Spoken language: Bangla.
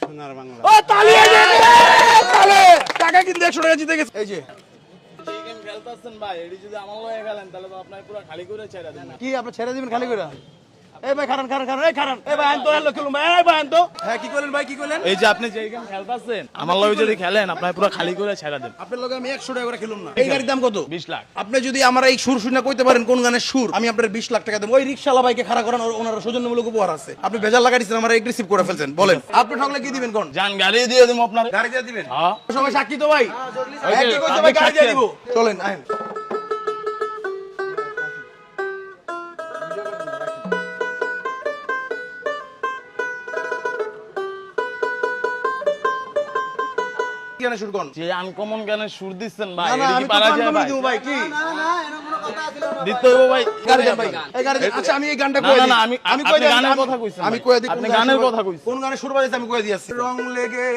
সোনার বাংলা। ও তালি তালে টাকা কিন্তু 100 টাকা জিতে গেছে। এই যে এই গেম খেলতেছেন ভাই, এটি যদি আমার লয়ে খেলেন তাহলে তো আপনার পুরো খালি করে ছেড়ে দেন। কি আপনি ছেড়ে দিবেন খালি করে? এই ভাই খারান খারান খারান, এই খারান, এই ভাই আনতো হ্যালো খেলুম ভাই, এই ভাই আনতো। হ্যাঁ কি করলেন ভাই, কি করলেন? এই যে আপনি যে গেম খেলতেছেন আমার লগে যদি খেলেন আপনার পুরো খালি করে ছেড়ে দেন। আপনার লগে আমি 100 টাকা করে খেলুম না। এই গাড়ির দাম কত? 20 লাখ। আপনি যদি আমার এই সুর শুনে কইতে পারেন কোন গানের সুর, আমি আপনার 20 লাখ টাকা দেব। ওই রিকশাওয়ালা ভাইকে খাড়া করান, ওনার সৌজন্যমূলক উপহার আছে। আপনি ভেজাল লাগাই দিচ্ছেন, আমার এগ্রেসিভ করে ফেলছেন। বলেন আপনি ঠকলে কি দিবেন কোন? জান গাড়ি দিয়ে দেব আপনার। গাড়ি দিয়ে দিবেন? হ্যাঁ। সবাই সাক্ষী তো ভাই? ওই যে, কি কইতে ভাই, গাড়ি দিয়ে দিব। চলেন আহেন। কি গানে সুর কোন? যে আনকমন গানের সুর দিচ্ছেন ভাই, না না, এটা আমি কি তো পারা যায় কনফার্মই ভাই? দিব ভাই। কি দিতে হবে ভাই। গাড়ি দেন ভাই, এই গাড়ি দেন। আচ্ছা আমি এই গানটা না, কই না, দিই। না, আমি কই আপনি দিই, গানের কথা কইছেন আমি ভাই। কই দিই। আপনি গানের কথা কইছেন। কোন গানে সুর বাজাইছে আমি কই দিয়েছি। রং লেগে